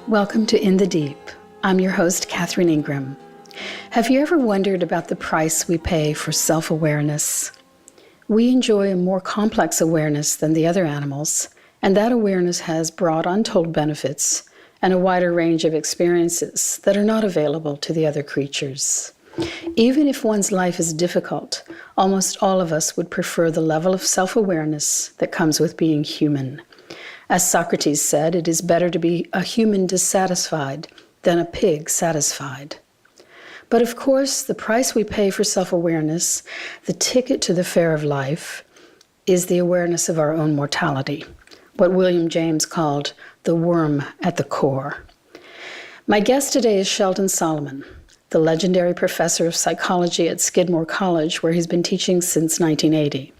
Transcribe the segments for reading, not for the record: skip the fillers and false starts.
Welcome to In the Deep. I'm your host, Catherine Ingram. Have you ever wondered about the price we pay for self-awareness? We enjoy a more complex awareness than the other animals, and that awareness has broad untold benefits and a wider range of experiences that are not available to the other creatures. Even if one's life is difficult, almost all of us would prefer the level of self-awareness that comes with being human. As Socrates said, it is better to be a human dissatisfied than a pig satisfied. But of course, the price we pay for self-awareness, the ticket to the fair of life, is the awareness of our own mortality, what William James called the worm at the core. My guest today is Sheldon Solomon, the legendary professor of psychology at Skidmore College, where he's been teaching since 1980.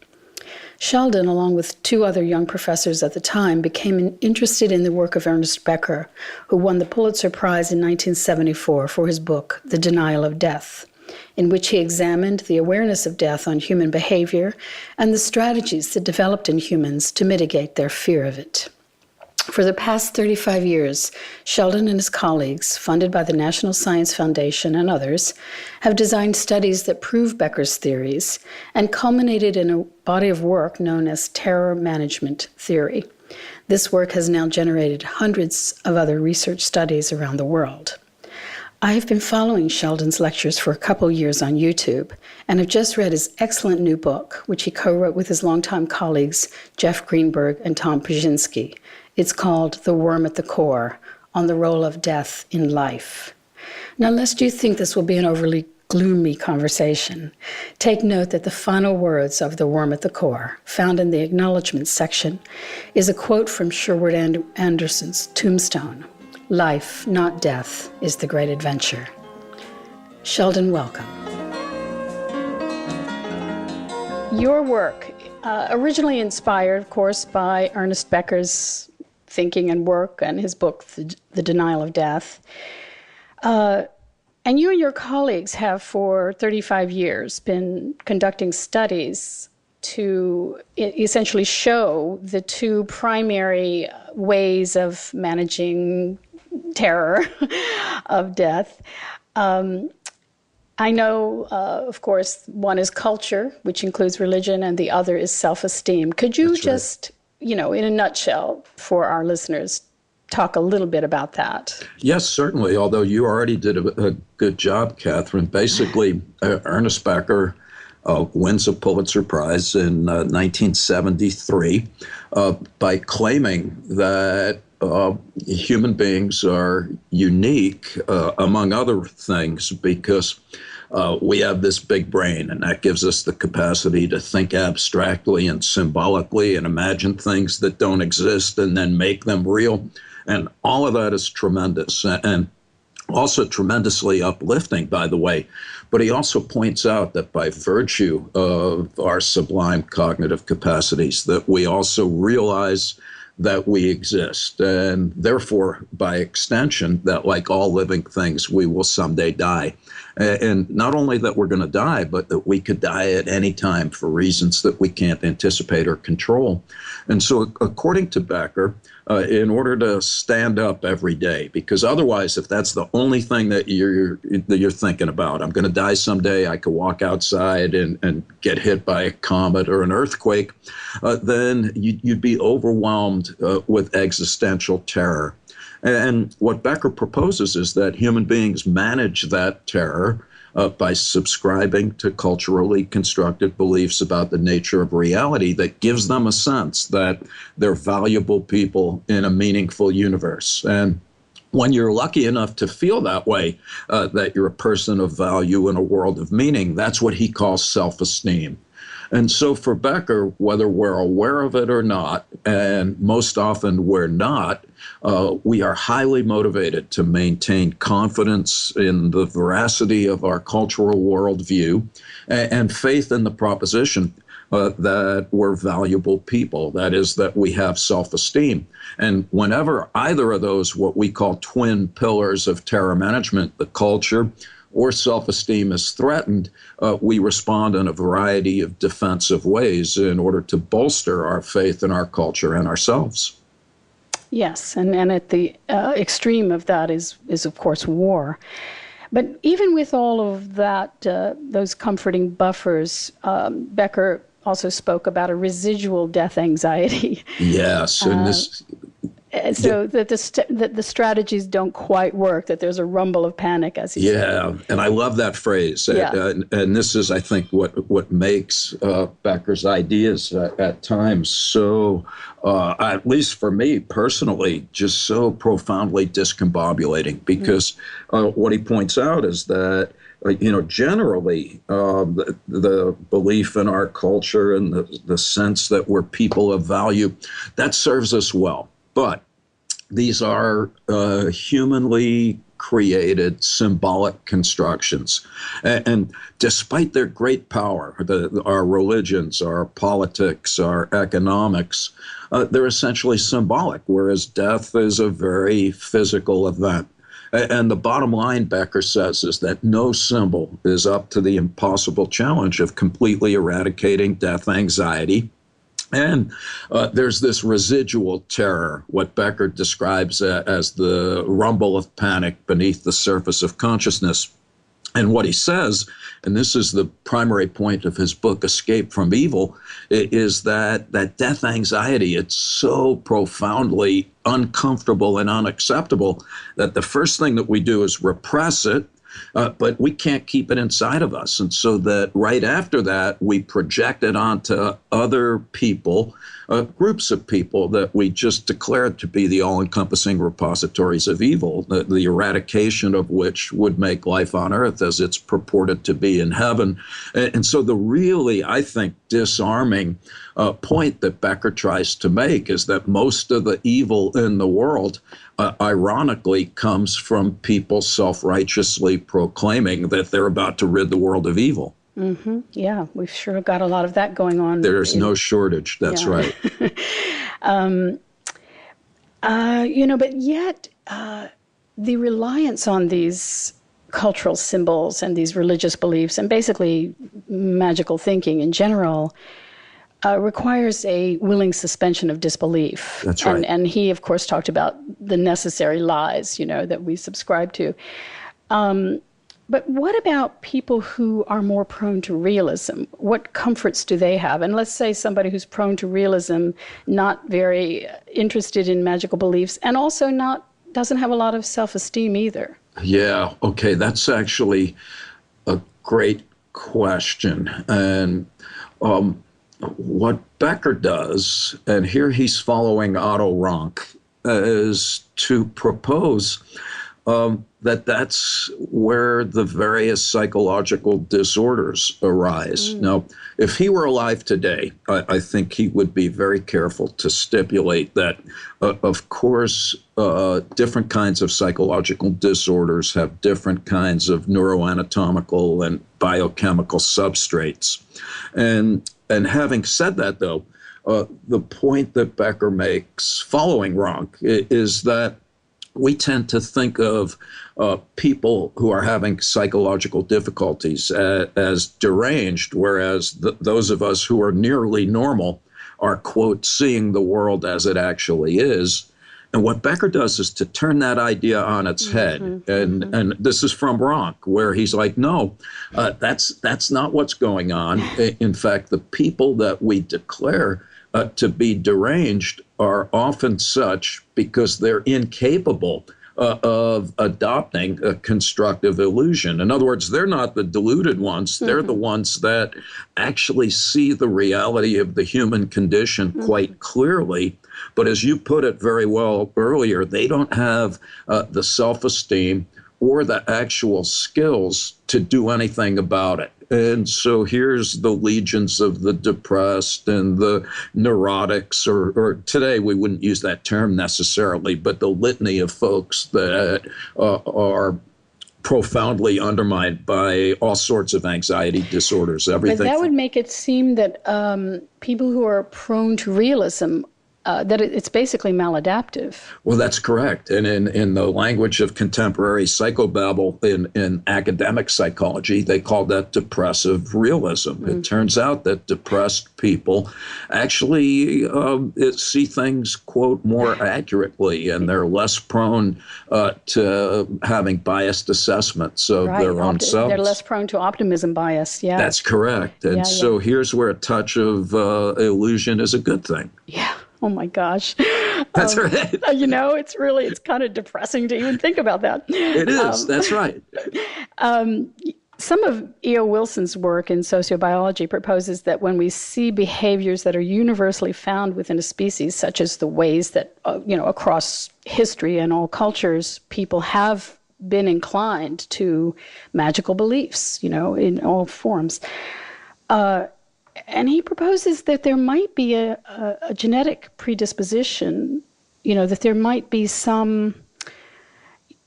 Sheldon, along with two other young professors at the time, became interested in the work of Ernest Becker, who won the Pulitzer Prize in 1974 for his book, The Denial of Death, in which he examined the awareness of death on human behavior and the strategies that developed in humans to mitigate their fear of it. For the past 35 years, Sheldon and his colleagues, funded by the National Science Foundation and others, have designed studies that prove Becker's theories and culminated in a body of work known as terror management theory. This work has now generated hundreds of other research studies around the world. I have been following Sheldon's lectures for a couple years on YouTube and have just read his excellent new book, which he co-wrote with his longtime colleagues Jeff Greenberg and Tom Pajinski. It's called The Worm at the Core, on the role of death in life. Now, lest you think this will be an overly gloomy conversation, take note that the final words of The Worm at the Core, found in the acknowledgments section, is a quote from Sherwood Anderson's tombstone. Life, not death, is the great adventure. Sheldon, welcome. Your work, originally inspired, of course, by Ernest Becker's thinking and work and his book, The Denial of Death. And you and your colleagues have for 35 years been conducting studies to essentially show the two primary ways of managing terror of death. I know, of course, one is culture, which includes religion, and the other is self-esteem. Could you just, in a nutshell, for our listeners, talk a little bit about that? Yes, certainly, although you already did a good job, Catherine. Basically, Ernest Becker wins a Pulitzer Prize in 1973 by claiming that human beings are unique, among other things, because we have this big brain, and that gives us the capacity to think abstractly and symbolically and imagine things that don't exist and then make them real. And all of that is tremendous and also tremendously uplifting, by the way. But he also points out that by virtue of our sublime cognitive capacities, that we also realize that we exist, and therefore, by extension, that like all living things, we will someday die. And not only that we're going to die, but that we could die at any time for reasons that we can't anticipate or control. And so, according to Becker, in order to stand up every day, because otherwise, if that's the only thing that you're thinking about, I'm going to die someday, I could walk outside and get hit by a comet or an earthquake, then you'd be overwhelmed with existential terror. And what Becker proposes is that human beings manage that terror by subscribing to culturally constructed beliefs about the nature of reality that gives them a sense that they're valuable people in a meaningful universe. And when you're lucky enough to feel that way, that you're a person of value in a world of meaning, that's what he calls self-esteem. And so for Becker, whether we're aware of it or not, and most often we're not, we are highly motivated to maintain confidence in the veracity of our cultural worldview and faith in the proposition that we're valuable people, that is, that we have self-esteem. And whenever either of those, what we call twin pillars of terror management, the culture or self-esteem is threatened, we respond in a variety of defensive ways in order to bolster our faith in our culture and ourselves. Yes, and at the extreme of that is of course war. But even with all of that, those comforting buffers, Becker also spoke about a residual death anxiety. Yes, and So that that the strategies don't quite work, that there's a rumble of panic, as he said. yeah, and I love that phrase. Yeah. And this is, I think, what makes Becker's ideas at times so, at least for me personally, just so profoundly discombobulating. Because what he points out is that generally, the belief in our culture and the sense that we're people of value, that serves us well. But these are humanly created symbolic constructions. And despite their great power, our religions, our politics, our economics, they're essentially symbolic, whereas death is a very physical event. And the bottom line, Becker says, is that no symbol is up to the impossible challenge of completely eradicating death anxiety. And there's this residual terror, what Becker describes as the rumble of panic beneath the surface of consciousness. And what he says, and this is the primary point of his book, Escape from Evil, is that death anxiety, it's so profoundly uncomfortable and unacceptable that the first thing that we do is repress it, but we can't keep it inside of us. And so that right after that, we project it onto other people, groups of people that we just declared to be the all-encompassing repositories of evil, the eradication of which would make life on earth as it's purported to be in heaven. And so the really, I think, disarming point that Becker tries to make is that most of the evil in the world ironically comes from people self-righteously proclaiming that they're about to rid the world of evil. Mm-hmm. Yeah, we've sure got a lot of that going on. There's no shortage. That's right. But yet the reliance on these cultural symbols and these religious beliefs and basically magical thinking in general requires a willing suspension of disbelief. That's right. And he, of course, talked about the necessary lies, that we subscribe to. But what about people who are more prone to realism? What comforts do they have? And let's say somebody who's prone to realism, not very interested in magical beliefs, and also doesn't have a lot of self-esteem either. Yeah, okay, that's actually a great question. And what Becker does, and here he's following Otto Rank, is to propose that's where the various psychological disorders arise. Now, if he were alive today, I think he would be very careful to stipulate that, of course, different kinds of psychological disorders have different kinds of neuroanatomical and biochemical substrates. And having said that, though, the point that Becker makes following Rank is that we tend to think of people who are having psychological difficulties as deranged, whereas those of us who are nearly normal are, quote, seeing the world as it actually is. And what Becker does is to turn that idea on its head. And this is from Rank, where he's like, no, that's not what's going on. In fact, the people that we declare to be deranged are often such because they're incapable of adopting a constructive illusion. In other words, they're not the deluded ones. They're the ones that actually see the reality of the human condition quite clearly. But as you put it very well earlier, they don't have the self-esteem or the actual skills to do anything about it. And so here's the legions of the depressed and the neurotics, or today we wouldn't use that term necessarily, but the litany of folks that are profoundly undermined by all sorts of anxiety disorders. Everything. But that would make it seem that people who are prone to realism it's basically maladaptive. Well, that's correct. And in the language of contemporary psychobabble in academic psychology, they call that depressive realism. It turns out that depressed people actually see things, quote, more accurately, and they're less prone to having biased assessments of their own selves. They're less prone to optimism bias, yeah. That's correct. And so here's where a touch of illusion is a good thing. Yeah. Oh my gosh. That's right. It's kind of depressing to even think about that. It is. That's right. Some of E.O. Wilson's work in sociobiology proposes that when we see behaviors that are universally found within a species, such as the ways that, across history and all cultures, people have been inclined to magical beliefs, in all forms. And he proposes that there might be a genetic predisposition, that there might be some,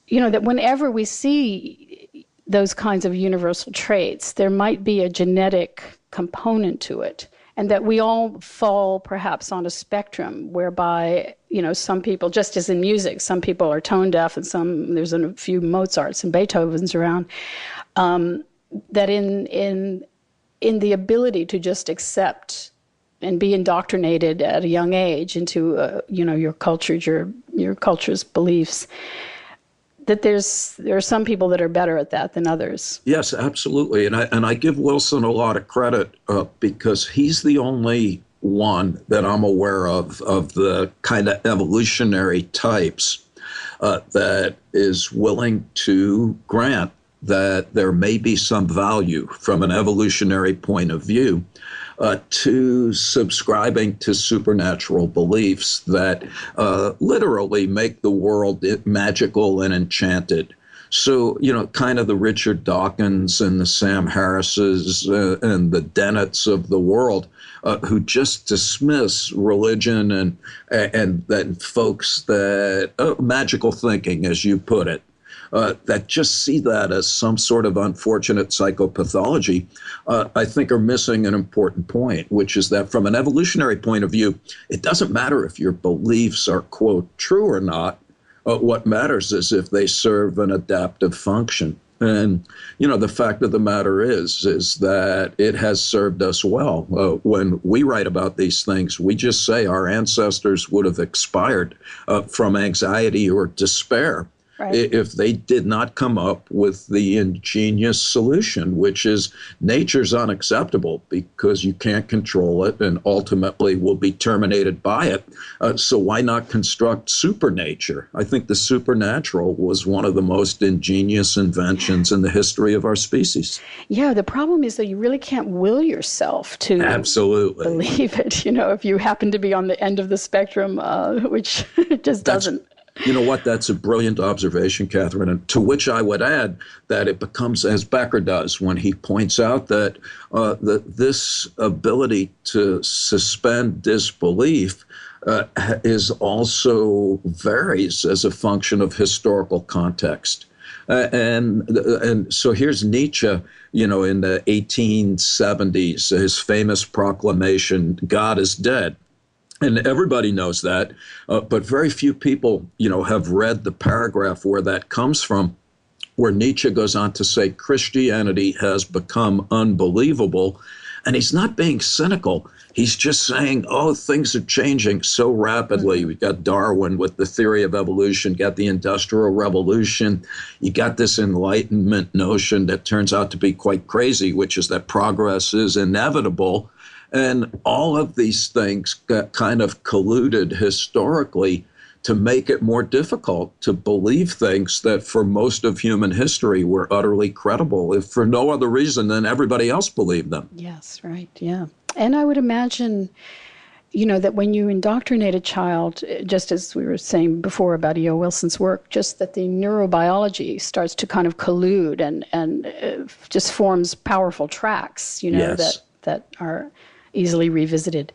that whenever we see those kinds of universal traits, there might be a genetic component to it. And that we all fall perhaps on a spectrum whereby, some people, just as in music, some people are tone deaf and there's a few Mozarts and Beethovens around, that in the ability to just accept and be indoctrinated at a young age into, your culture's beliefs, that there are some people that are better at that than others. Yes, absolutely. And I give Wilson a lot of credit because he's the only one that I'm aware of the kind of evolutionary types that is willing to grant that there may be some value from an evolutionary point of view to subscribing to supernatural beliefs that literally make the world magical and enchanted. So, kind of the Richard Dawkins and the Sam Harrises and the Dennetts of the world who just dismiss religion and then folks that, magical thinking, as you put it, that just see that as some sort of unfortunate psychopathology, I think are missing an important point, which is that from an evolutionary point of view, it doesn't matter if your beliefs are, quote, true or not. What matters is if they serve an adaptive function. And, the fact of the matter is that it has served us well. When we write about these things, we just say our ancestors would have expired from anxiety or despair. Right. If they did not come up with the ingenious solution, which is nature's unacceptable because you can't control it and ultimately will be terminated by it. So why not construct supernature? I think the supernatural was one of the most ingenious inventions in the history of our species. Yeah, the problem is that you really can't will yourself to absolutely believe it, if you happen to be on the end of the spectrum, which just doesn't. You know what? That's a brilliant observation, Catherine, and to which I would add that it becomes, as Becker does, when he points out that this ability to suspend disbelief is also varies as a function of historical context. And so here's Nietzsche, in the 1870s, his famous proclamation, God is dead. And everybody knows that, but very few people, have read the paragraph where that comes from, where Nietzsche goes on to say Christianity has become unbelievable. And he's not being cynical. He's just saying, things are changing so rapidly. We've got Darwin with the theory of evolution, got the Industrial Revolution. You got this Enlightenment notion that turns out to be quite crazy, which is that progress is inevitable. And all of these things got kind of colluded historically to make it more difficult to believe things that for most of human history were utterly credible, if for no other reason than everybody else believed them. Yes, right, yeah. And I would imagine, that when you indoctrinate a child, just as we were saying before about E.O. Wilson's work, just that the neurobiology starts to kind of collude and just forms powerful tracks, yes. that are easily revisited.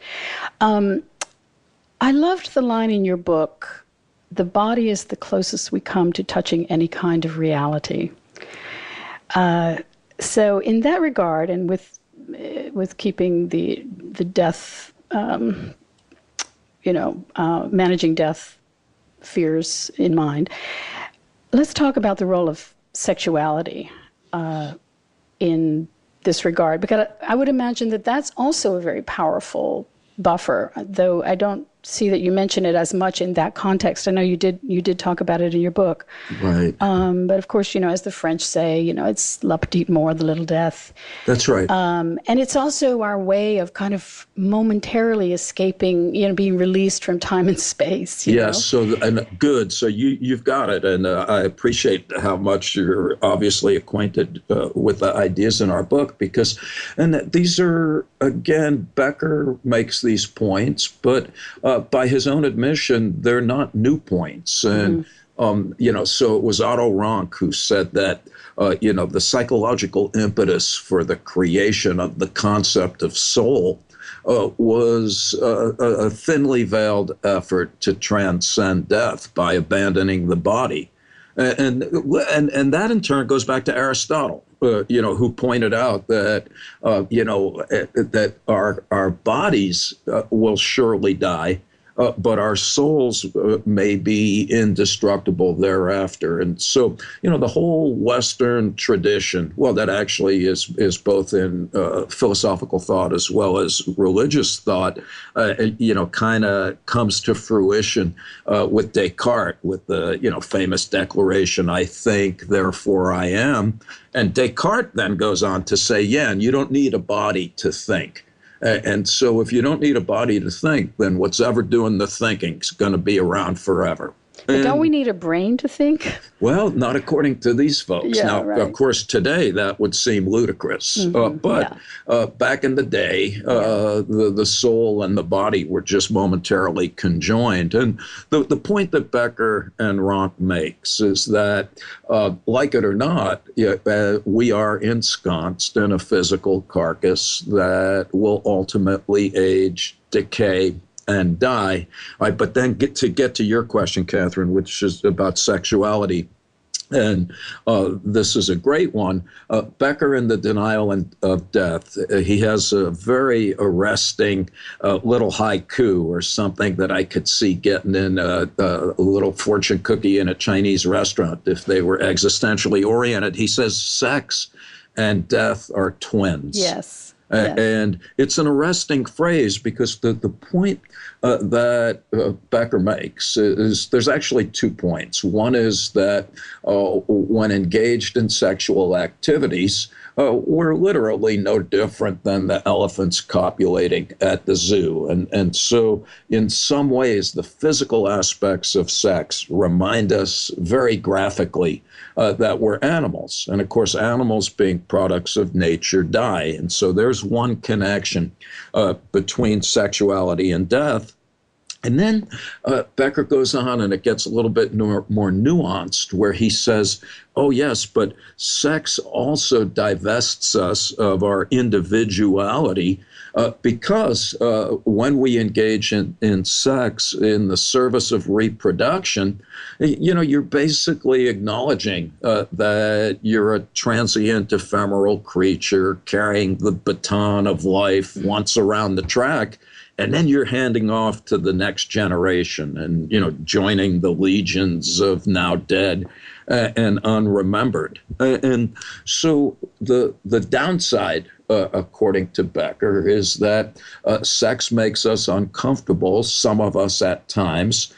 I loved the line in your book, the body is the closest we come to touching any kind of reality. So in that regard, and with keeping the death, managing death fears in mind. Let's talk about the role of sexuality in this regard, because I would imagine that that's also a very powerful buffer, though I don't see that you mention it as much in that context. I know you did talk about it in your book. Right. But of course, as the French say, it's la petite mort, the little death. That's right. And it's also our way of kind of momentarily escaping, being released from time and space. Yes. So, and good. So you've got it. And I appreciate how much you're obviously acquainted with the ideas in our book, because, and these are, again, Becker makes these points, but by his own admission, they're not new points. And, so it was Otto Rank who said that, the psychological impetus for the creation of the concept of soul was a thinly veiled effort to transcend death by abandoning the body. And that in turn goes back to Aristotle, who pointed out that, that our bodies will surely die, but our souls may be indestructible thereafter. And so, the whole Western tradition, well, that actually is both in philosophical thought as well as religious thought, kind of comes to fruition with Descartes, with the, famous declaration, I think, therefore I am. And Descartes then goes on to say, and you don't need a body to think. And so if you don't need a body to think, then what's ever doing the thinking is going to be around forever. But don't we need a brain to think? Well, not according to these folks. Yeah, now, right. Of course, today that would seem ludicrous. But back in the day, the soul and the body were just momentarily conjoined. And the point that Becker and Rank makes is that, like it or not, we are ensconced in a physical carcass that will ultimately age, decay, and die. But then get to your question, Catherine, which is about sexuality. And this is a great one. Becker in The Denial of Death, he has a very arresting little haiku or something that I could see getting in a little fortune cookie in a Chinese restaurant if they were existentially oriented. He says, sex and death are twins. Yes. And it's an arresting phrase because the point that Becker makes is there's actually 2 points. One is that when engaged in sexual activities, we're literally no different than the elephants copulating at the zoo. And so in some ways, the physical aspects of sex remind us very graphically that we're animals. And of course, animals being products of nature die. And so there's one connection between sexuality and death. And then Becker goes on, and it gets a little bit more nuanced, where he says, oh, yes, but sex also divests us of our individuality because when we engage in sex in the service of reproduction, you're basically acknowledging that you're a transient, ephemeral creature carrying the baton of life once around the track. And then you're handing off to the next generation and, joining the legions of now dead and unremembered. And so the downside, according to Becker, is that sex makes us uncomfortable, some of us at times,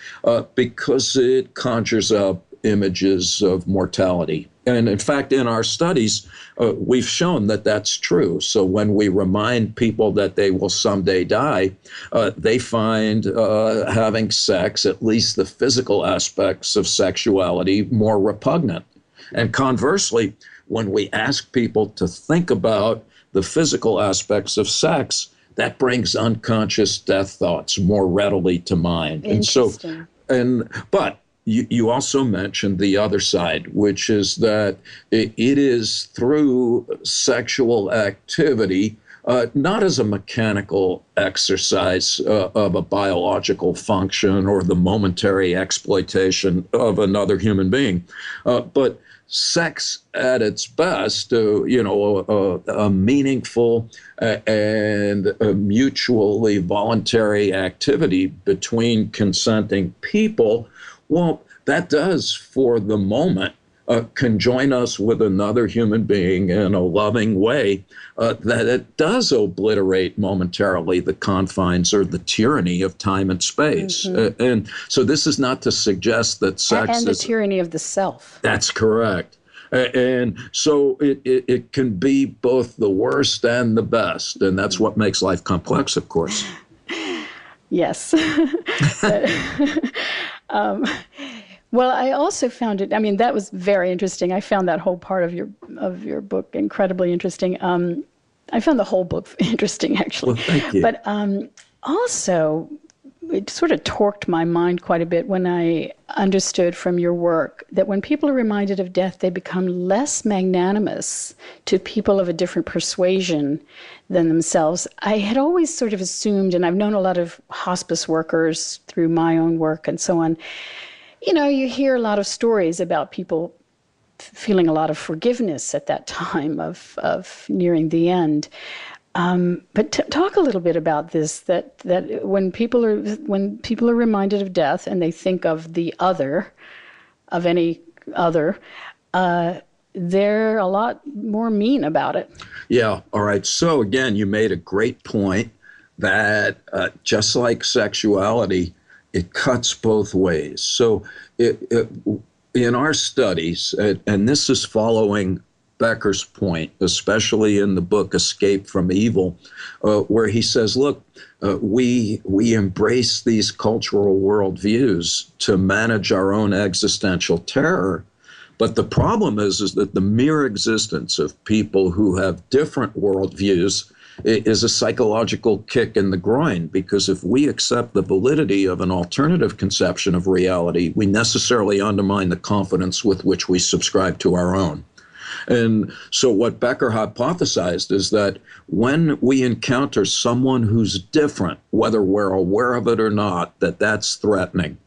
because it conjures up images of mortality. And in fact, in our studies, we've shown that that's true. So when we remind people that they will someday die, they find having sex, at least the physical aspects of sexuality, more repugnant. And conversely, when we ask people to think about the physical aspects of sex, that brings unconscious death thoughts more readily to mind. Interesting. But you also mentioned the other side, which is that it is through sexual activity, not as a mechanical exercise of a biological function or the momentary exploitation of another human being, but sex at its best, a meaningful and a mutually voluntary activity between consenting people, well, that does, for the moment, conjoin us with another human being in a loving way, that it does obliterate momentarily the confines or the tyranny of time and space. And so this is not to suggest that sex and the tyranny of the self. That's correct. And so it can be both the worst and the best. And that's what makes life complex, of course. Yes. Well, I also found it, I mean, that was very interesting. I found that whole part of your book incredibly interesting. I found the whole book interesting, actually. Well, thank you. But also, it sort of torqued my mind quite a bit when I understood from your work that when people are reminded of death, they become less magnanimous to people of a different persuasion than themselves. I had always sort of assumed, and I've known a lot of hospice workers through my own work and so on, you hear a lot of stories about people feeling a lot of forgiveness at that time of nearing the end. But talk a little bit about this, that when people are reminded of death and they think of the other, of any other, they're a lot more mean about it. Yeah. All right. So again, you made a great point that just like sexuality, it cuts both ways. So in our studies, and this is following Becker's point, especially in the book Escape from Evil, where he says, look, we embrace these cultural worldviews to manage our own existential terror. But the problem is that the mere existence of people who have different worldviews is a psychological kick in the groin, because if we accept the validity of an alternative conception of reality, we necessarily undermine the confidence with which we subscribe to our own. And so what Becker hypothesized is that when we encounter someone who's different, whether we're aware of it or not, that's threatening.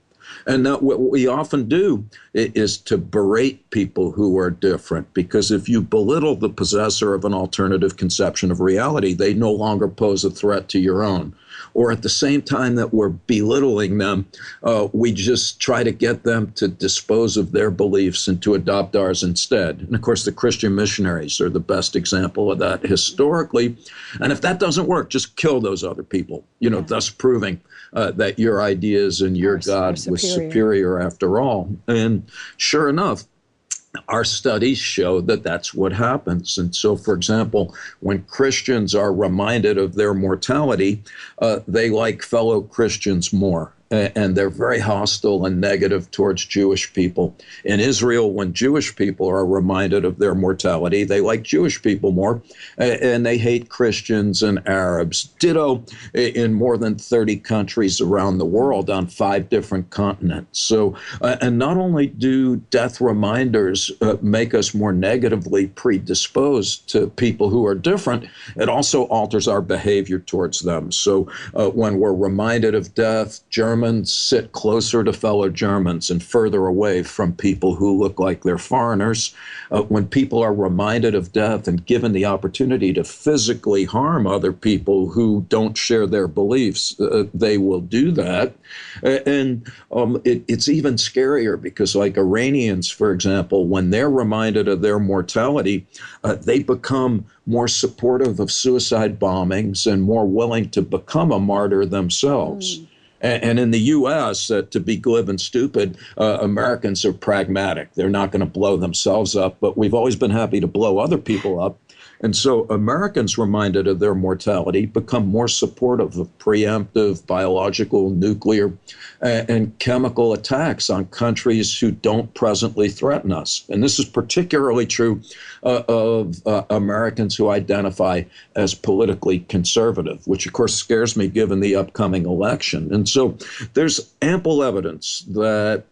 And that what we often do is to berate people who are different, because if you belittle the possessor of an alternative conception of reality, they no longer pose a threat to your own. Or at the same time that we're belittling them, we just try to get them to dispose of their beliefs and to adopt ours instead. And of course, the Christian missionaries are the best example of that historically. And if that doesn't work, just kill those other people, thus proving that your ideas and your God was superior after all. And sure enough, our studies show that that's what happens. And so, for example, when Christians are reminded of their mortality, they like fellow Christians more. And they're very hostile and negative towards Jewish people. In Israel, when Jewish people are reminded of their mortality, they like Jewish people more, and they hate Christians and Arabs. Ditto in more than 30 countries around the world on 5 different continents. So, and not only do death reminders make us more negatively predisposed to people who are different, it also alters our behavior towards them. So when we're reminded of death, Germans sit closer to fellow Germans and further away from people who look like they're foreigners. When people are reminded of death and given the opportunity to physically harm other people who don't share their beliefs, they will do that. And it's even scarier because, like Iranians, for example, when they're reminded of their mortality, they become more supportive of suicide bombings and more willing to become a martyr themselves. And in the U.S., to be glib and stupid, Americans are pragmatic. They're not going to blow themselves up, but we've always been happy to blow other people up. And so Americans reminded of their mortality become more supportive of preemptive biological, nuclear, and chemical attacks on countries who don't presently threaten us. And this is particularly true of Americans who identify as politically conservative, which of course scares me given the upcoming election. And so there's ample evidence that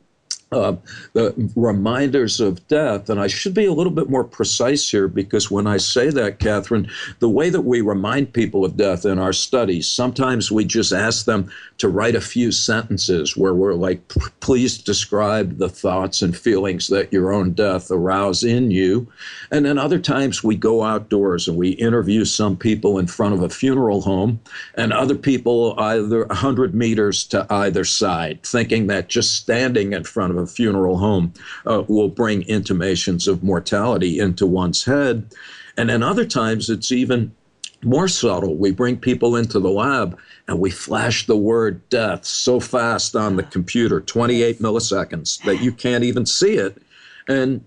uh, the reminders of death. And I should be a little bit more precise here, because when I say that, Catherine, the way that we remind people of death in our studies, sometimes we just ask them to write a few sentences where we're like, please describe the thoughts and feelings that your own death arouse in you. And then other times we go outdoors and we interview some people in front of a funeral home, and other people either 100 meters to either side, thinking that just standing in front of a funeral home will bring intimations of mortality into one's head. And then other times it's even more subtle. We bring people into the lab and we flash the word death so fast on the computer, 28 milliseconds, that you can't even see it. And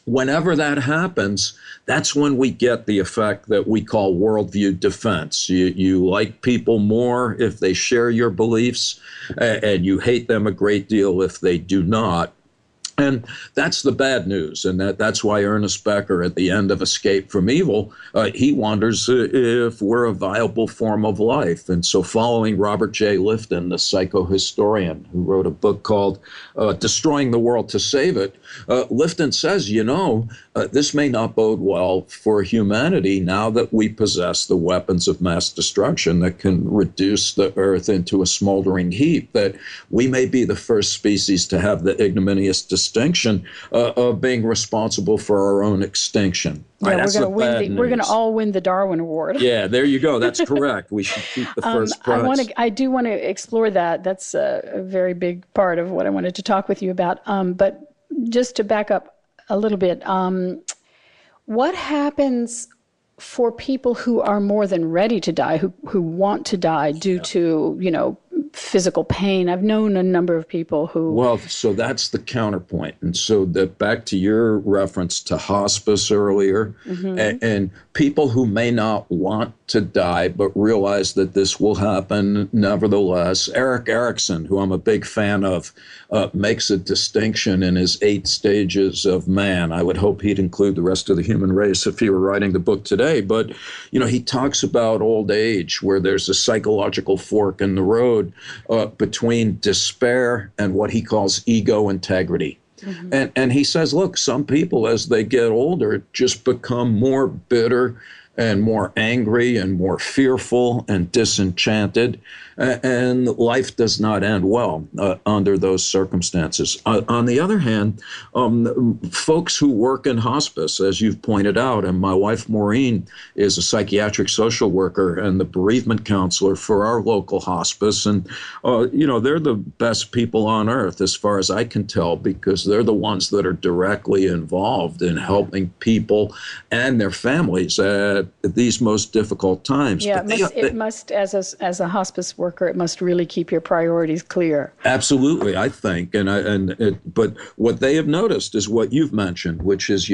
whenever that happens, that's when we get the effect that we call worldview defense. You like people more if they share your beliefs, and you hate them a great deal if they do not. And that's the bad news. And that's why Ernest Becker, at the end of Escape from Evil, he wonders if we're a viable form of life. And so following Robert J. Lifton, the psychohistorian who wrote a book called Destroying the World to Save It, Lifton says, this may not bode well for humanity now that we possess the weapons of mass destruction that can reduce the earth into a smoldering heap, that we may be the first species to have the ignominious distinction of being responsible for our own extinction. Yeah, we're going to all win the Darwin Award. Yeah, there you go. That's correct. We should keep the first prize. I do want to explore that. That's a very big part of what I wanted to talk with you about. But just to back up a little bit, what happens for people who are more than ready to die, who want to die due to, physical pain? I've known a number of people who... Well, so that's the counterpoint. And so back to your reference to hospice earlier, and people who may not want to die but realize that this will happen nevertheless. Erik Erikson, who I'm a big fan of, makes a distinction in his 8 stages of man. I would hope he'd include the rest of the human race if he were writing the book today. But, he talks about old age, where there's a psychological fork in the road between despair and what he calls ego integrity. And he says, look, some people as they get older just become more bitter and more angry and more fearful and disenchanted, and life does not end well under those circumstances. On the other hand, folks who work in hospice, as you've pointed out, and my wife Maureen is a psychiatric social worker and the bereavement counselor for our local hospice, and they're the best people on earth as far as I can tell, because they're the ones that are directly involved in helping people and their families at these most difficult times. Yeah, it must, as a hospice worker, it must really keep your priorities clear. Absolutely, I think, but what they have noticed is what you've mentioned, which is,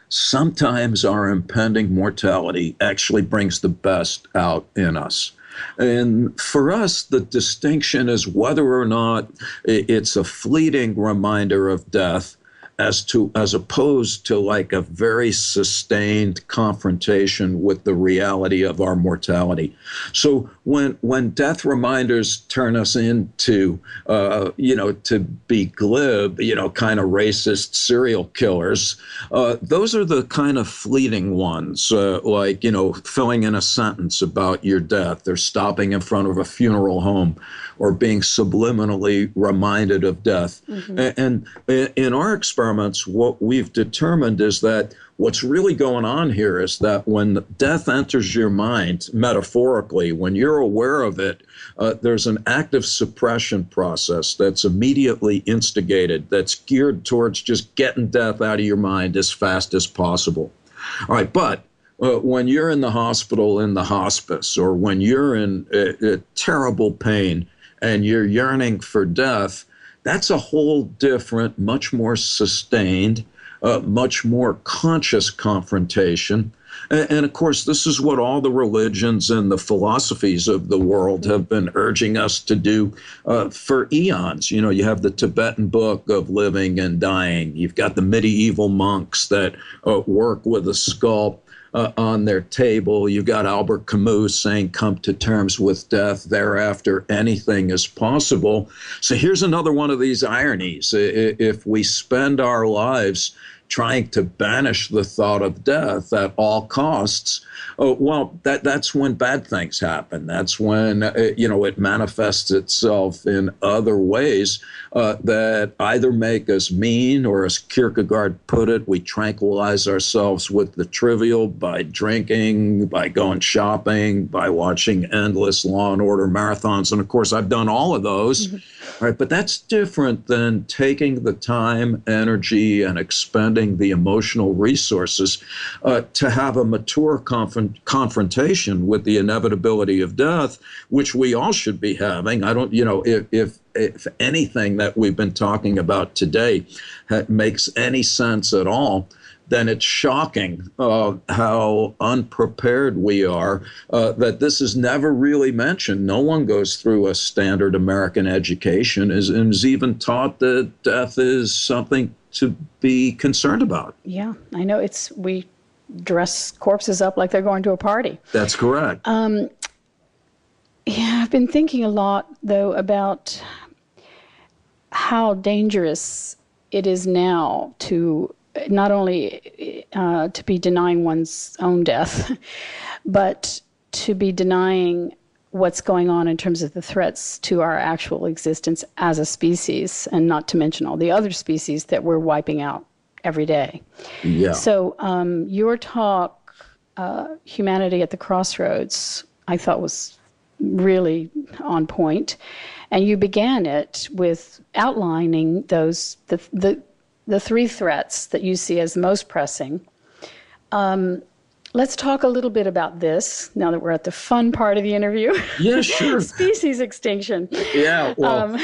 sometimes our impending mortality actually brings the best out in us. And for us, the distinction is whether or not it's a fleeting reminder of death, as opposed to like a very sustained confrontation with the reality of our mortality. So when death reminders turn us into, to be glib, kind of racist serial killers, those are the kind of fleeting ones, filling in a sentence about your death, or stopping in front of a funeral home, or being subliminally reminded of death. And in our experiments, what we've determined is that what's really going on here is that when death enters your mind, metaphorically, when you're aware of it, there's an active suppression process that's immediately instigated, that's geared towards just getting death out of your mind as fast as possible. All right, but when you're in the hospital, in the hospice, or when you're in terrible pain and you're yearning for death, that's a whole different, much more sustained, much more conscious confrontation. And of course, this is what all the religions and the philosophies of the world have been urging us to do for eons. You have the Tibetan book of living and dying. You've got the medieval monks that work with a skull. on their table. You got Albert Camus saying, come to terms with death. Thereafter, anything is possible. So here's another one of these ironies. If we spend our lives trying to banish the thought of death at all costs, well, that's when bad things happen. That's when, it manifests itself in other ways that either make us mean, or as Kierkegaard put it, we tranquilize ourselves with the trivial by drinking, by going shopping, by watching endless Law and Order marathons. And of course, I've done all of those, right? But that's different than taking the time, energy, and expending the emotional resources to have a mature confrontation with the inevitability of death, which we all should be having. I don't, if anything that we've been talking about today makes any sense at all, then it's shocking how unprepared we are, that this is never really mentioned. No one goes through a standard American education and is even taught that death is something to be concerned about. Yeah, I know. We dress corpses up like they're going to a party. That's correct. Yeah, I've been thinking a lot, though, about how dangerous it is now to not only to be denying one's own death, but to be denying what's going on in terms of the threats to our actual existence as a species, and not to mention all the other species that we're wiping out every day. Yeah. So your talk, Humanity at the Crossroads, I thought was really on point. And you began it with outlining the three threats that you see as most pressing. Let's talk a little bit about this now that we're at the fun part of the interview. Yeah, sure. Species extinction. Yeah, well.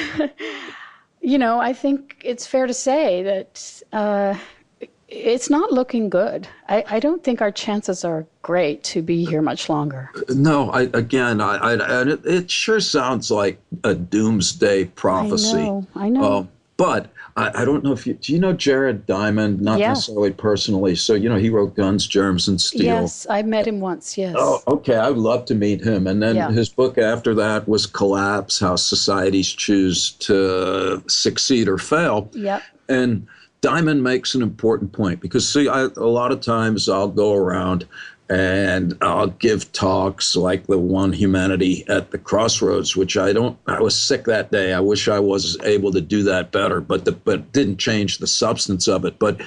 I think it's fair to say that it's not looking good. I don't think our chances are great to be here much longer. No, it sure sounds like a doomsday prophecy. I know. But I don't know if do you know Jared Diamond? Not necessarily personally. So, he wrote Guns, Germs, and Steel. Yes, I met him once, yes. Oh, okay. I'd love to meet him. And then his book after that was Collapse, How Societies Choose to Succeed or Fail. Yep. And Diamond makes an important point because, see, a lot of times I'll go around and I'll give talks like the one, Humanity at the Crossroads, which I was sick that day. I wish I was able to do that better, but didn't change the substance of it. But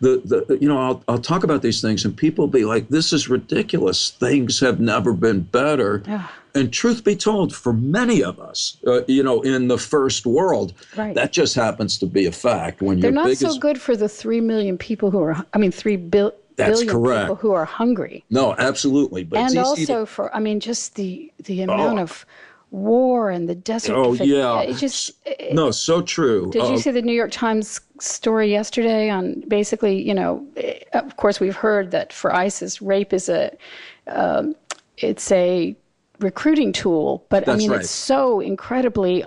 I'll talk about these things and people be like, this is ridiculous. Things have never been better. Yeah. And truth be told, for many of us, in the first world, that just happens to be a fact. When they're not so good for the 3 million people who are, 3 billion. That's billion correct. People who are hungry. No, absolutely. But and also just the amount of war and the desert. Oh, yeah. No, so true. Did you see the New York Times story yesterday on basically, of course, we've heard that for ISIS, rape is it's a recruiting tool, but That's right. It's so incredibly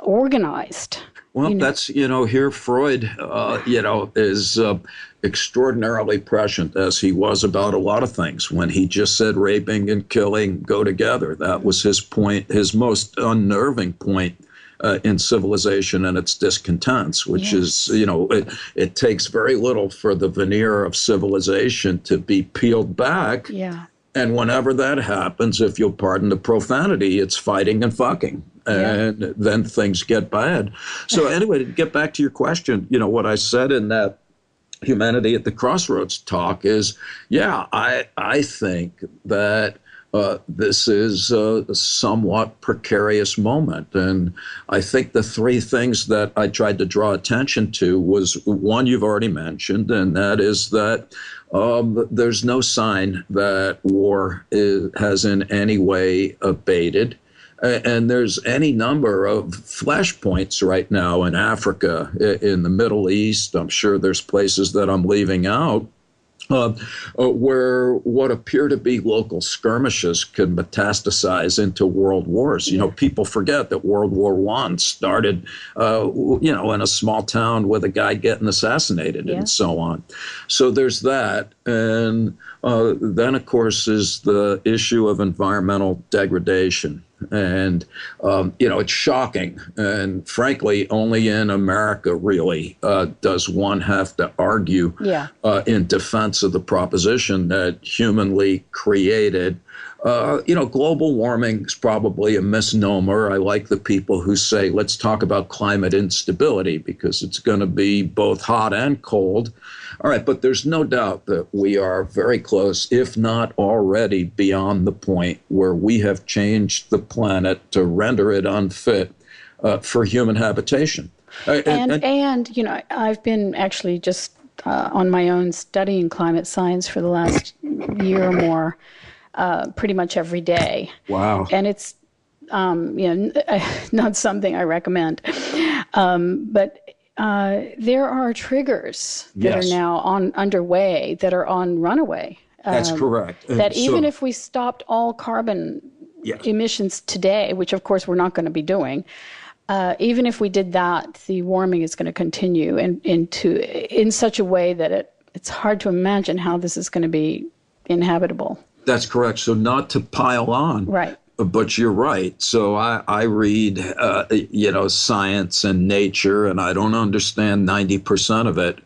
organized. Well, that's, here Freud, is extraordinarily prescient, as he was about a lot of things, when he just said raping and killing go together. That was his point, his most unnerving point in civilization and its discontents, which is, it takes very little for the veneer of civilization to be peeled back. Yeah. And whenever that happens, if you'll pardon the profanity, it's fighting and fucking. And then things get bad. So anyway, to get back to your question, what I said in that Humanity at the Crossroads talk is, I think that this is a somewhat precarious moment. And I think the three things that I tried to draw attention to was one you've already mentioned, and that is that there's no sign that war has in any way abated. And there's any number of flashpoints right now in Africa, in the Middle East. I'm sure there's places that I'm leaving out uh, where what appear to be local skirmishes could metastasize into world wars. You know, people forget that World War I started, in a small town with a guy getting assassinated and so on. So there's that. And then, of course, is the issue of environmental degradation. And, it's shocking. And frankly, only in America, really, does one have to argue in defense of the proposition that humanly created. Global warming is probably a misnomer. I like the people who say, let's talk about climate instability because it's going to be both hot and cold. All right, but there's no doubt that we are very close, if not already beyond the point where we have changed the planet to render it unfit for human habitation. I've been actually just on my own studying climate science for the last year or more, pretty much every day. Wow. And it's, not something I recommend. But there are triggers that are now underway that are on runaway. That's correct. That even if we stopped all carbon emissions today, which of course we're not going to be doing, even if we did that, the warming is going to continue in such a way that it's hard to imagine how this is going to be inhabitable. That's correct. So not to pile on. Right. But you're right. So I read, science and nature, and I don't understand 90% of it.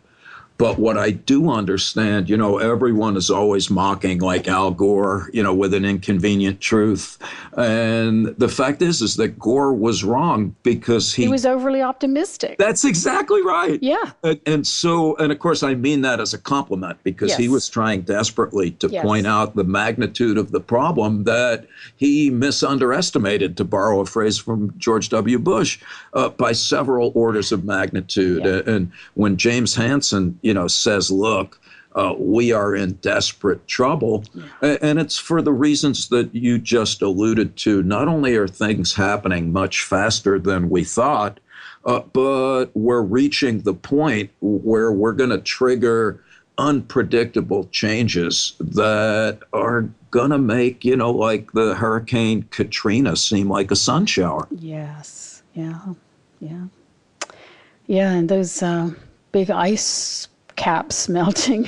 But what I do understand, everyone is always mocking like Al Gore, with an inconvenient truth. And the fact is that Gore was wrong because he was overly optimistic. That's exactly right. Yeah. And of course, I mean that as a compliment because he was trying desperately to point out the magnitude of the problem that he underestimated, to borrow a phrase from George W. Bush, by several orders of magnitude. Yeah. And when James Hansen, says, look, we are in desperate trouble. And it's for the reasons that you just alluded to. Not only are things happening much faster than we thought, but we're reaching the point where we're going to trigger unpredictable changes that are going to make, like the Hurricane Katrina seem like a sun shower. Yes. Yeah. Yeah. Yeah. And those big ice caps melting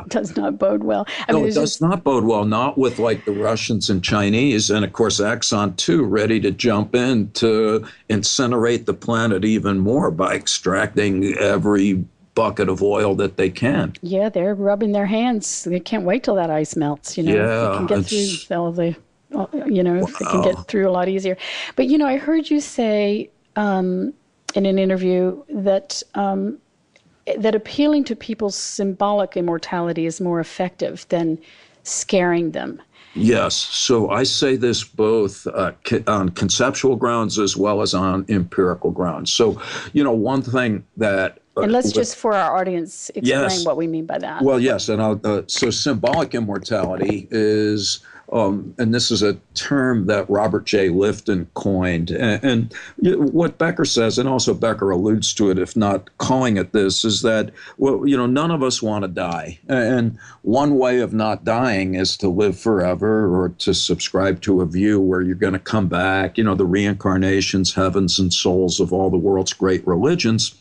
does not bode well. It does not bode well, not with like the Russians and Chinese, and of course Exxon too, ready to jump in to incinerate the planet even more by extracting every bucket of oil that they can. Yeah, they're rubbing their hands. They can't wait till that ice melts, if they can get through all the, if they can get through a lot easier. But, I heard you say in an interview that that appealing to people's symbolic immortality is more effective than scaring them. Yes. So I say this both on conceptual grounds as well as on empirical grounds. So, one thing that... and let's just, for our audience, explain what we mean by that. Well, yes. And so symbolic immortality is... and this is a term that Robert J. Lifton coined. And what Becker says, and also Becker alludes to it, if not calling it this, is that, none of us want to die. And one way of not dying is to live forever or to subscribe to a view where you're going to come back, the reincarnations, heavens, and souls of all the world's great religions.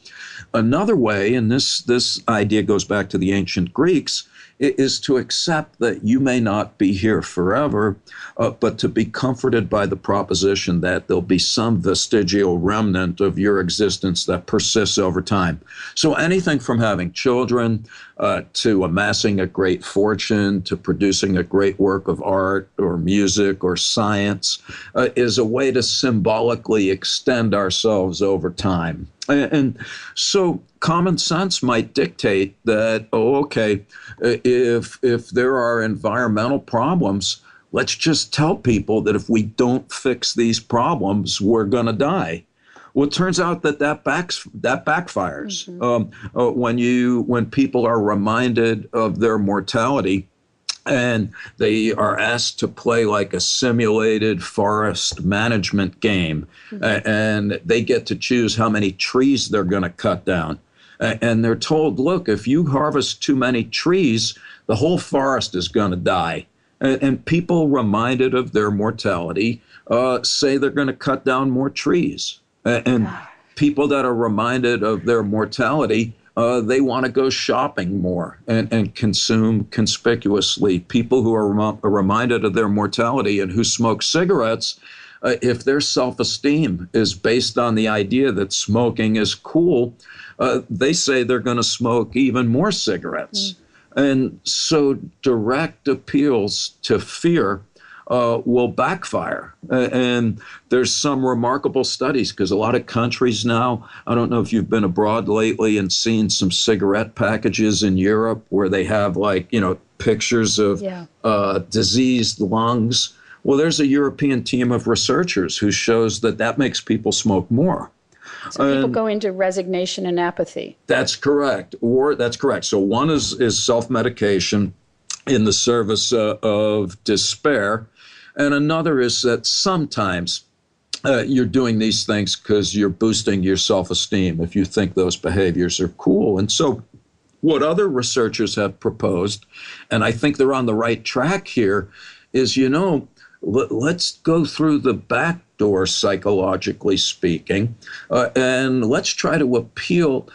Another way, and this idea goes back to the ancient Greeks, is to accept that you may not be here forever, but to be comforted by the proposition that there'll be some vestigial remnant of your existence that persists over time. So anything from having children to amassing a great fortune to producing a great work of art or music or science is a way to symbolically extend ourselves over time. And so common sense might dictate that, if there are environmental problems, let's just tell people that if we don't fix these problems, we're going to die. Well, it turns out that backfires. Mm-hmm. When people are reminded of their mortality, and they are asked to play like a simulated forest management game, and they get to choose how many trees they're going to cut down. And they're told, look, if you harvest too many trees, the whole forest is going to die. And people reminded of their mortality say they're going to cut down more trees. And people that are reminded of their mortality, they want to go shopping more and consume conspicuously. People who are reminded of their mortality and who smoke cigarettes, if their self-esteem is based on the idea that smoking is cool, they say they're going to smoke even more cigarettes. And so direct appeals to fear will backfire. And there's some remarkable studies because a lot of countries now, I don't know if you've been abroad lately and seen some cigarette packages in Europe where they have pictures of diseased lungs. Well, there's a European team of researchers who shows that makes people smoke more. So people go into resignation and apathy. That's correct. That's correct. So one is self-medication in the service of despair. And another is that sometimes you're doing these things because you're boosting your self-esteem if you think those behaviors are cool. And so what other researchers have proposed, and I think they're on the right track here, is, let's go through the back door, psychologically speaking, and let's try to appeal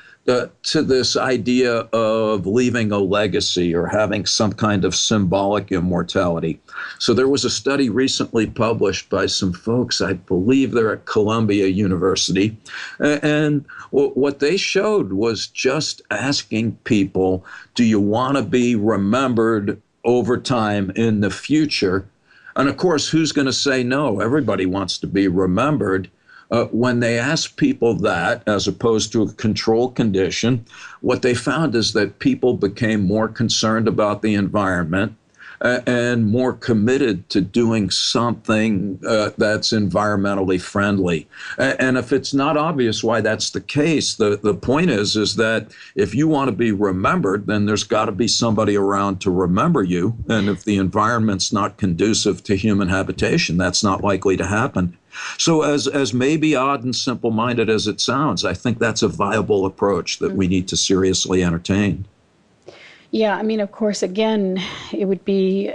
to this idea of leaving a legacy or having some kind of symbolic immortality. So there was a study recently published by some folks, I believe they're at Columbia University, and what they showed was just asking people, do you want to be remembered over time in the future? And of course, who's going to say no? Everybody wants to be remembered. When they asked people that, as opposed to a control condition, what they found is that people became more concerned about the environment and more committed to doing something that's environmentally friendly. And if it's not obvious why that's the case, the point is that if you want to be remembered, then there's got to be somebody around to remember you. And if the environment's not conducive to human habitation, that's not likely to happen. So as maybe odd and simple-minded as it sounds, I think that's a viable approach that we need to seriously entertain. Yeah, I mean, of course, again, it would be,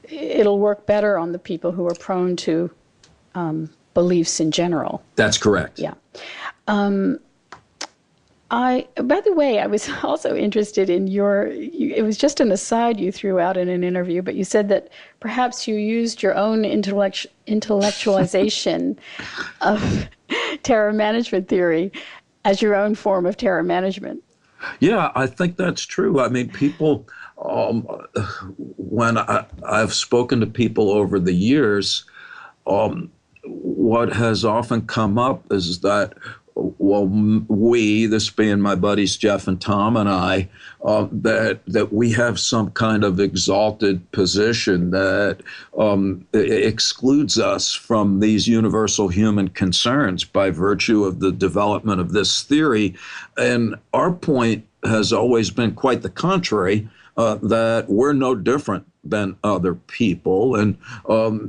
it'll work better on the people who are prone to beliefs in general. That's correct. Yeah. By the way, I was also interested in it was just an aside you threw out in an interview, but you said that perhaps you used your own intellectualization of terror management theory as your own form of terror management. Yeah, I think that's true. I mean, people, when I've spoken to people over the years, what has often come up is that, well, this being my buddies Jeff and Tom and I, that we have some kind of exalted position that excludes us from these universal human concerns by virtue of the development of this theory. And our point has always been quite the contrary, that we're no different than other people. And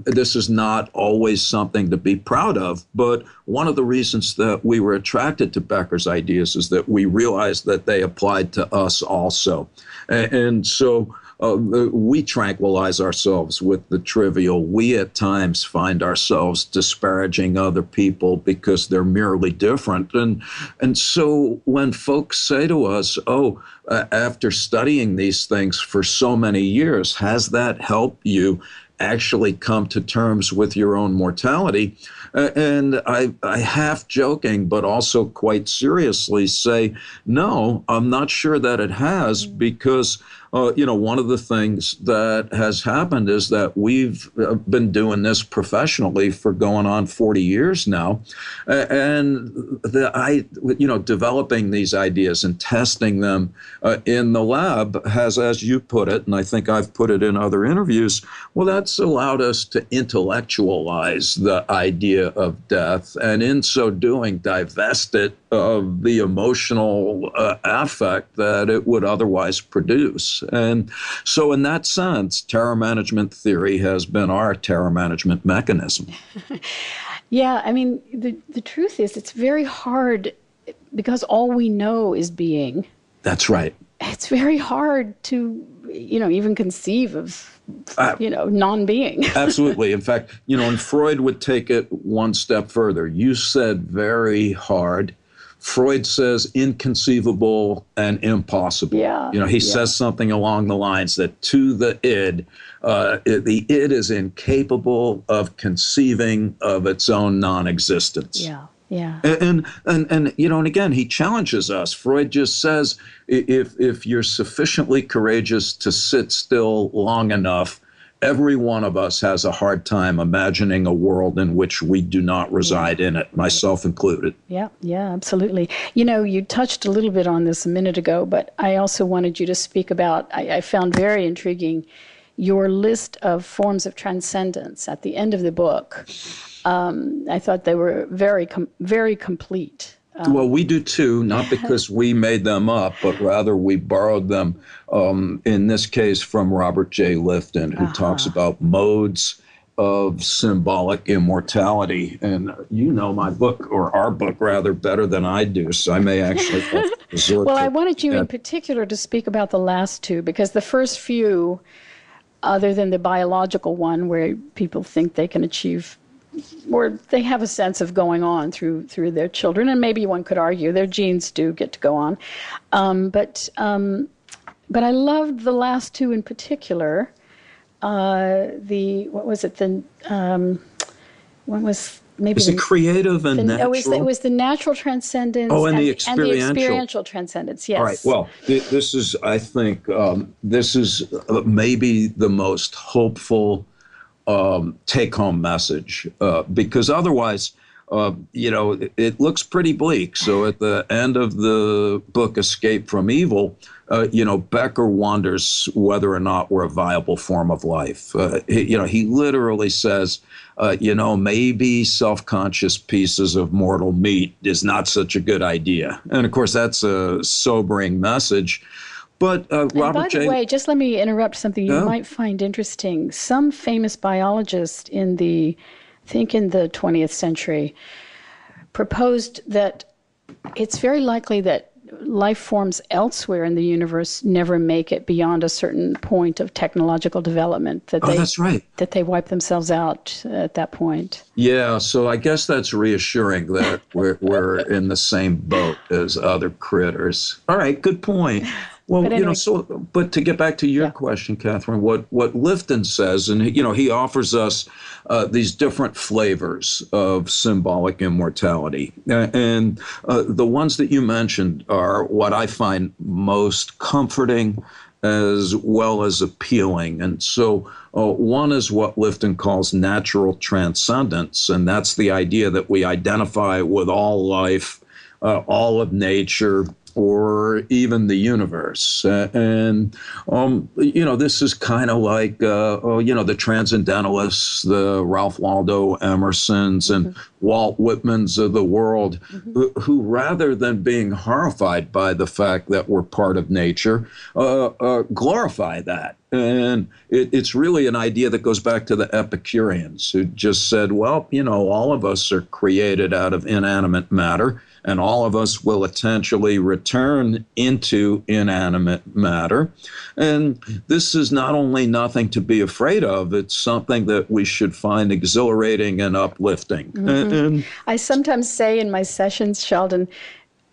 this is not always something to be proud of. But one of the reasons that we were attracted to Becker's ideas is that we realized that they applied to us also. And so we tranquilize ourselves with the trivial. We at times find ourselves disparaging other people because they're merely different. And so when folks say to us, after studying these things for so many years, has that helped you actually come to terms with your own mortality? And I half joking, but also quite seriously say, no, I'm not sure that it has, because one of the things that has happened is that we've been doing this professionally for going on 40 years now. And developing these ideas and testing them in the lab has, as you put it, and I think I've put it in other interviews, well, that's allowed us to intellectualize the idea of death, and in so doing, divest it of the emotional affect that it would otherwise produce. And so in that sense, terror management theory has been our terror management mechanism. Yeah, I mean, the truth is it's very hard because all we know is being, That's right. it's very hard to, even conceive of, non-being. Absolutely. In fact, and Freud would take it one step further. You said very hard. Freud says inconceivable and impossible. Yeah. He says something along the lines that to the id is incapable of conceiving of its own non-existence. Yeah. Yeah. And again, he challenges us. Freud just says, if you're sufficiently courageous to sit still long enough, every one of us has a hard time imagining a world in which we do not reside in it, myself included. Yeah, absolutely. You touched a little bit on this a minute ago, but I also wanted you to speak about, I found very intriguing, your list of forms of transcendence at the end of the book. I thought they were very, very complete. Well, we do too, not because we made them up, but rather we borrowed them, in this case, from Robert J. Lifton, who talks about modes of symbolic immortality. And you know my book, or our book rather, better than I do, so I may actually have to resort Well, to I wanted you in particular to speak about the last two, because the first few, other than the biological one, where people think they can achieve, or they have a sense of going on through their children, and maybe one could argue their genes do get to go on. But I loved the last two in particular. What was it? One was maybe Is it creative and natural? It was the natural transcendence. And the experiential transcendence. Yes. All right. Well, this is, I think, this is maybe the most hopeful take-home message, because otherwise, it looks pretty bleak. So at the end of the book, Escape from Evil, Becker wonders whether or not we're a viable form of life. He literally says, maybe self-conscious pieces of mortal meat is not such a good idea. And of course, that's a sobering message. But Robert J. By the way, just let me interrupt something you might find interesting. Some famous biologist in the 20th century proposed that it's very likely that life forms elsewhere in the universe never make it beyond a certain point of technological development. That's right. That they wipe themselves out at that point. Yeah, so I guess that's reassuring that we're in the same boat as other critters. All right, good point. Well, but anyway, but to get back to your question, Catherine, what Lifton says, and he offers us these different flavors of symbolic immortality, and the ones that you mentioned are what I find most comforting as well as appealing. And so one is what Lifton calls natural transcendence, and that's the idea that we identify with all life, all of nature, or even the universe. This is kind of like, the Transcendentalists, the Ralph Waldo Emersons and Walt Whitmans of the world, who rather than being horrified by the fact that we're part of nature, glorify that. And it's really an idea that goes back to the Epicureans, who just said, well, all of us are created out of inanimate matter, and all of us will essentially return into inanimate matter. And this is not only nothing to be afraid of, it's something that we should find exhilarating and uplifting. And I sometimes say in my sessions, Sheldon,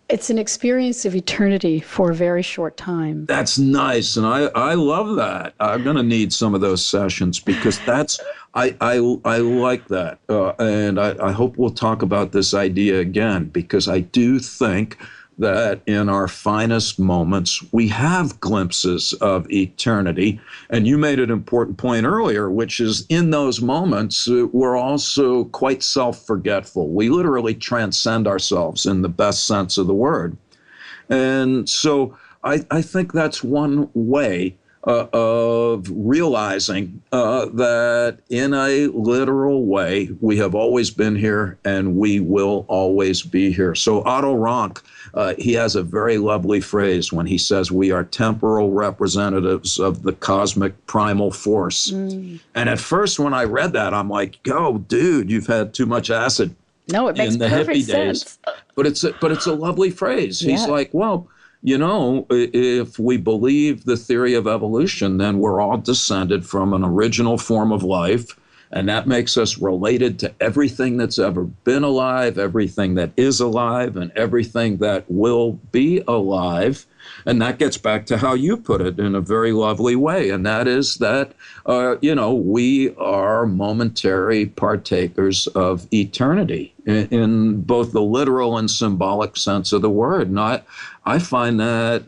it's an experience of eternity for a very short time. That's nice, and I love that. I'm going to need some of those sessions, because I like that, and I hope we'll talk about this idea again, because I do think that in our finest moments, we have glimpses of eternity. And you made an important point earlier, which is in those moments, we're also quite self-forgetful. We literally transcend ourselves in the best sense of the word. And so I think that's one way of realizing that in a literal way, we have always been here and we will always be here. So Otto Rank, he has a very lovely phrase when he says we are temporal representatives of the cosmic primal force. And at first when I read that, I'm like, oh, dude, you've had too much acid. No, it makes in the perfect hippie days. sense. But it's a lovely phrase. He's Yeah. like, well, if we believe the theory of evolution, then we're all descended from an original form of life. And that makes us related to everything that's ever been alive, everything that is alive, and everything that will be alive. And that gets back to how you put it in a very lovely way. And that is that, we are momentary partakers of eternity in both the literal and symbolic sense of the word. And I find that,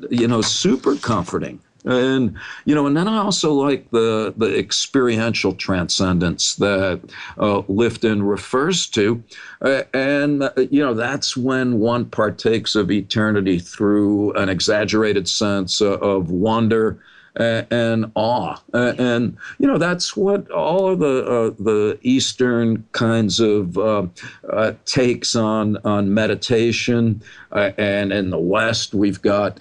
super comforting. And and then I also like the experiential transcendence that Lifton refers to, that's when one partakes of eternity through an exaggerated sense of wonder and awe, and that's what all of the Eastern kinds of takes on meditation, and in the West we've got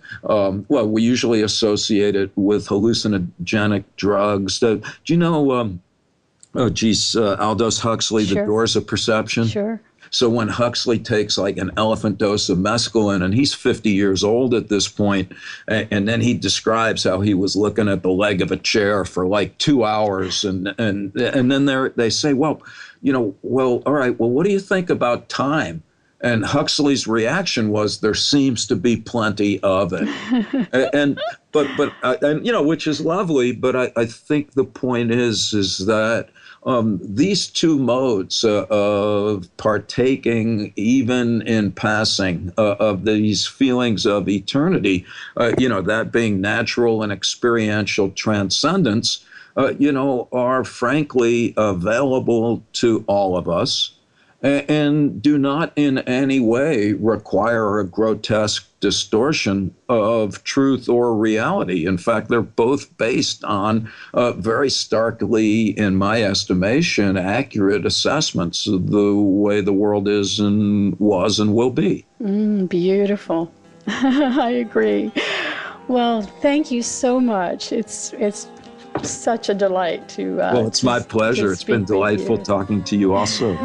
we usually associate it with hallucinogenic drugs. Do you know? Aldous Huxley, Sure. The Doors of Perception. Sure. So when Huxley takes like an elephant dose of mescaline, and he's 50 years old at this point, and then he describes how he was looking at the leg of a chair for like 2 hours, and then they say, well, all right, well, what do you think about time? And Huxley's reaction was, there seems to be plenty of it, which is lovely. But I think the point is that these two modes of partaking, even in passing, of these feelings of eternity, that being natural and experiential transcendence, are frankly available to all of us, and do not in any way require a grotesque distortion of truth or reality. In fact, they're both based on very starkly, in my estimation, accurate assessments of the way the world is and was and will be. Beautiful. I agree. Well, thank you so much. It's such a delight to well, it's my pleasure. It's been delightful talking to you also.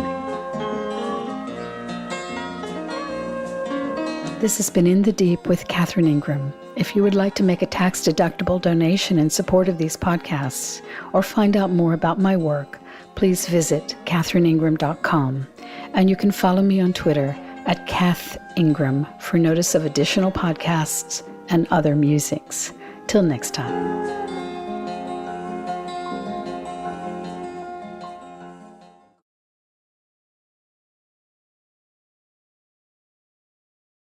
This has been In the Deep with Catherine Ingram. If you would like to make a tax-deductible donation in support of these podcasts or find out more about my work, please visit catherineingram.com. And you can follow me on Twitter at Kath Ingram for notice of additional podcasts and other musings. Till next time.